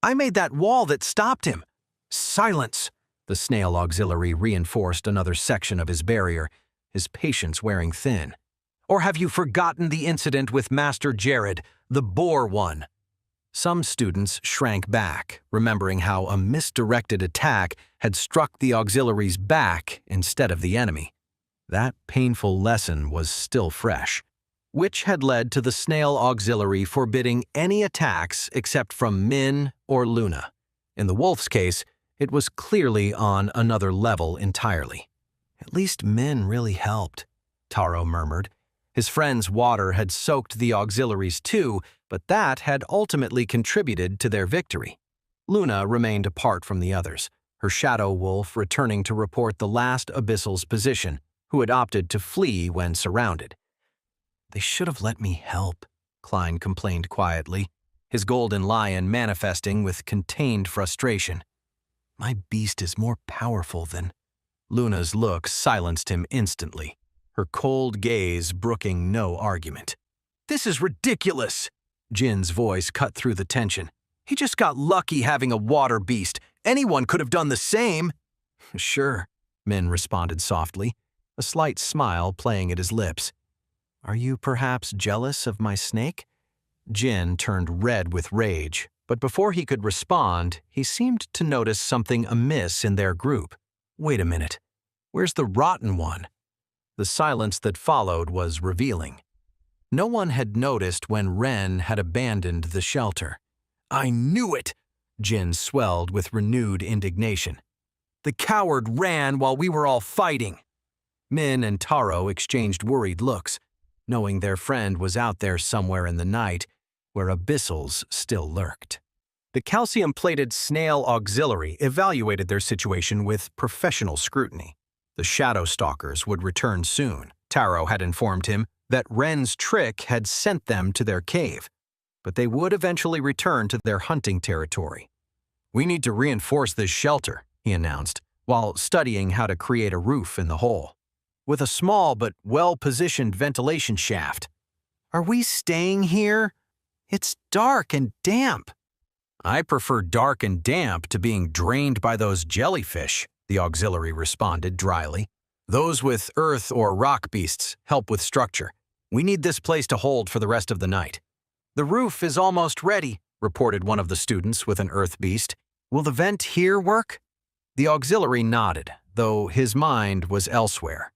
I made that wall that stopped him. Silence! The snail auxiliary reinforced another section of his barrier, his patience wearing thin. Or have you forgotten the incident with Master Jared, the boar one? Some students shrank back, remembering how a misdirected attack had struck the auxiliary's back instead of the enemy. That painful lesson was still fresh, which had led to the snail auxiliary forbidding any attacks except from Min or Luna. In the wolf's case, it was clearly on another level entirely. At least Min really helped, Taro murmured. His friend's water had soaked the auxiliaries too, but that had ultimately contributed to their victory. Luna remained apart from the others, her shadow wolf returning to report the last abyssal's position, who had opted to flee when surrounded. They should have let me help, Klein complained quietly, his golden lion manifesting with contained frustration. My beast is more powerful than... Luna's look silenced him instantly, her cold gaze brooking no argument. This is ridiculous! Jin's voice cut through the tension. He just got lucky having a water beast. Anyone could have done the same. Sure, Min responded softly, a slight smile playing at his lips. Are you perhaps jealous of my snake? Jin turned red with rage, but before he could respond, he seemed to notice something amiss in their group. Wait a minute. Where's the rotten one? The silence that followed was revealing. No one had noticed when Ren had abandoned the shelter. I knew it! Jin swelled with renewed indignation. The coward ran while we were all fighting. Min and Taro exchanged worried looks, knowing their friend was out there somewhere in the night where abyssals still lurked. The calcium-plated snail auxiliary evaluated their situation with professional scrutiny. The Shadow Stalkers would return soon. Taro had informed him that Ren's trick had sent them to their cave, but they would eventually return to their hunting territory. We need to reinforce this shelter, he announced, while studying how to create a roof in the hole, with a small but well-positioned ventilation shaft. Are we staying here? It's dark and damp. I prefer dark and damp to being drained by those jellyfish, the auxiliary responded dryly. Those with earth or rock beasts help with structure. We need this place to hold for the rest of the night. The roof is almost ready, reported one of the students with an earth beast. Will the vent here work? The auxiliary nodded, though his mind was elsewhere.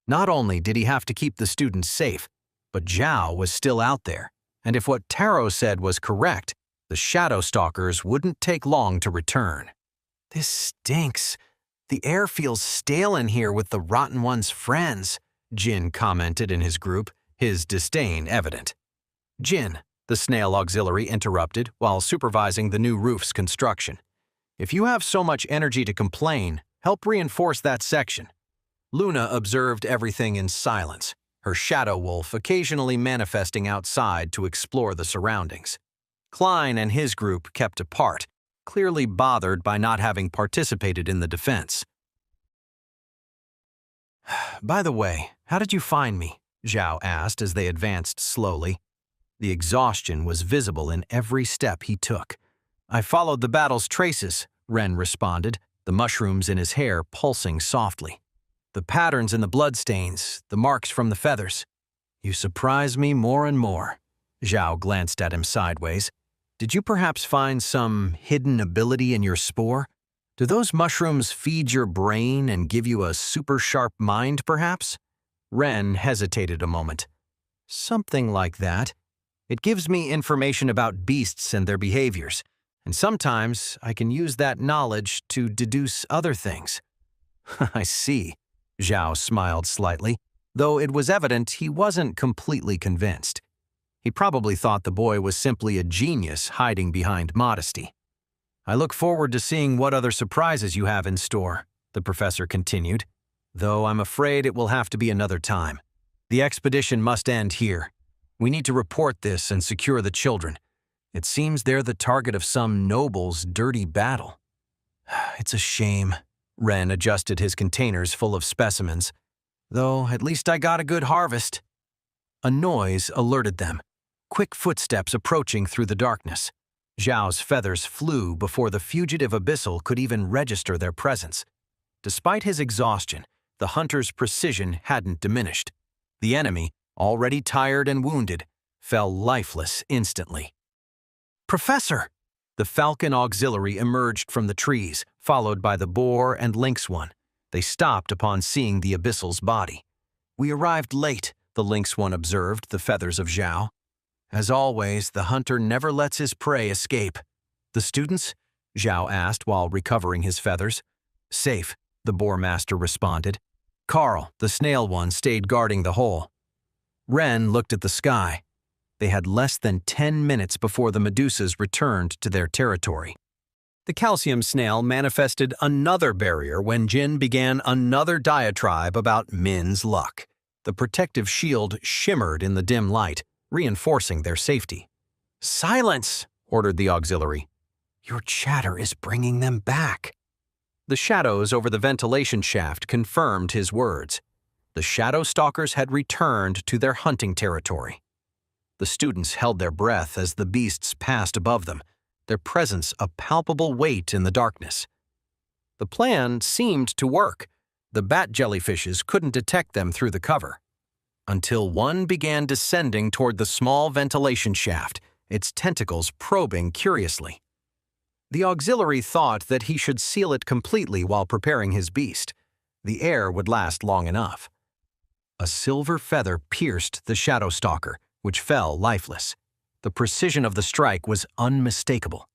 Not only did he have to keep the students safe, but Zhao was still out there, and if what Taro said was correct, the Shadow Stalkers wouldn't take long to return. This stinks. The air feels stale in here with the rotten one's friends, Jin commented in his group, his disdain evident. Jin, the snail auxiliary interrupted while supervising the new roof's construction. If you have so much energy to complain, help reinforce that section. Luna observed everything in silence, her shadow wolf occasionally manifesting outside to explore the surroundings. Klein and his group kept apart, clearly bothered by not having participated in the defense. By the way, how did you find me? Zhao asked as they advanced slowly. The exhaustion was visible in every step he took. I followed the battle's traces, Ren responded, the mushrooms in his hair pulsing softly. The patterns in the bloodstains, the marks from the feathers. You surprise me more and more. Zhao glanced at him sideways. Did you perhaps find some hidden ability in your spore? Do those mushrooms feed your brain and give you a super sharp mind, perhaps? Ren hesitated a moment. Something like that. It gives me information about beasts and their behaviors, and sometimes I can use that knowledge to deduce other things. I see. Zhao smiled slightly, though it was evident he wasn't completely convinced. He probably thought the boy was simply a genius hiding behind modesty. I look forward to seeing what other surprises you have in store, the professor continued, though I'm afraid it will have to be another time. The expedition must end here. We need to report this and secure the children. It seems they're the target of some noble's dirty battle. It's a shame. Ren adjusted his containers full of specimens, though at least I got a good harvest. A noise alerted them. Quick footsteps approaching through the darkness. Zhao's feathers flew before the fugitive abyssal could even register their presence. Despite his exhaustion, the hunter's precision hadn't diminished. The enemy, already tired and wounded, fell lifeless instantly. "Professor!" The falcon auxiliary emerged from the trees, followed by the boar and lynx one. They stopped upon seeing the abyssal's body. "We arrived late," the lynx one observed the feathers of Zhao. "As always, the hunter never lets his prey escape." "The students?" Zhao asked while recovering his feathers. "Safe," the boar master responded. Carl, the snail one, stayed guarding the hole. Ren looked at the sky. They had less than 10 minutes before the Medusas returned to their territory. The calcium snail manifested another barrier when Jin began another diatribe about Min's luck. The protective shield shimmered in the dim light, reinforcing their safety. "Silence!" ordered the auxiliary. "Your chatter is bringing them back." The shadows over the ventilation shaft confirmed his words. The Shadow Stalkers had returned to their hunting territory. The students held their breath as the beasts passed above them, their presence a palpable weight in the darkness. The plan seemed to work. The bat jellyfishes couldn't detect them through the cover. Until one began descending toward the small ventilation shaft, its tentacles probing curiously. The auxiliary thought that he should seal it completely while preparing his beast. The air would last long enough. A silver feather pierced the Shadow Stalker, which fell lifeless. The precision of the strike was unmistakable.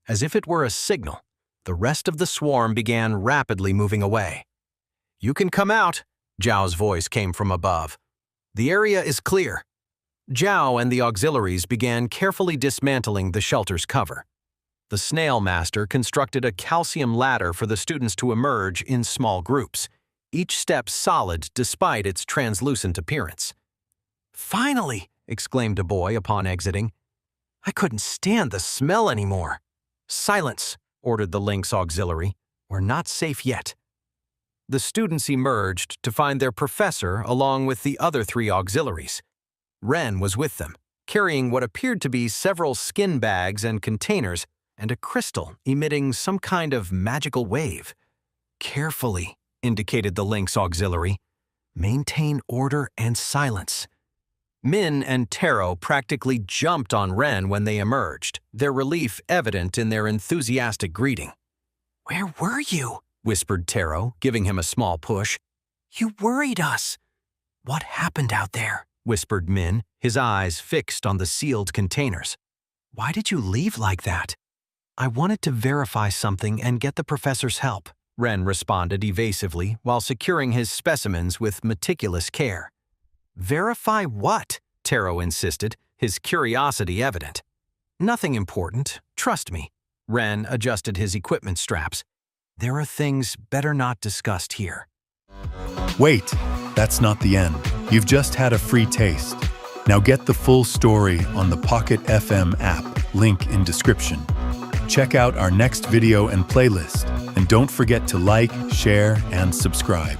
As if it were a signal, the rest of the swarm began rapidly moving away. "You can come out," Zhao's voice came from above. "The area is clear." Zhao and the auxiliaries began carefully dismantling the shelter's cover. The snail master constructed a calcium ladder for the students to emerge in small groups, each step solid despite its translucent appearance. "Finally!" exclaimed a boy upon exiting. "I couldn't stand the smell anymore." "Silence!" ordered the lynx auxiliary. "We're not safe yet." The students emerged to find their professor along with the other 3 auxiliaries. Ren was with them, carrying what appeared to be several skin bags and containers and a crystal emitting some kind of magical wave. "Carefully," indicated the lynx auxiliary. "Maintain order and silence." Min and Taro practically jumped on Ren when they emerged, their relief evident in their enthusiastic greeting. "Where were you?" whispered Taro, giving him a small push. "You worried us." "What happened out there?" whispered Min, his eyes fixed on the sealed containers. "Why did you leave like that?" "I wanted to verify something and get the professor's help," Ren responded evasively while securing his specimens with meticulous care. "Verify what?" Taro insisted, his curiosity evident. "Nothing important, trust me." Ren adjusted his equipment straps. "There are things better not discussed here." Wait, that's not the end. You've just had a free taste. Now get the full story on the Pocket FM app, link in description. Check out our next video and playlist, and don't forget to like, share, and subscribe.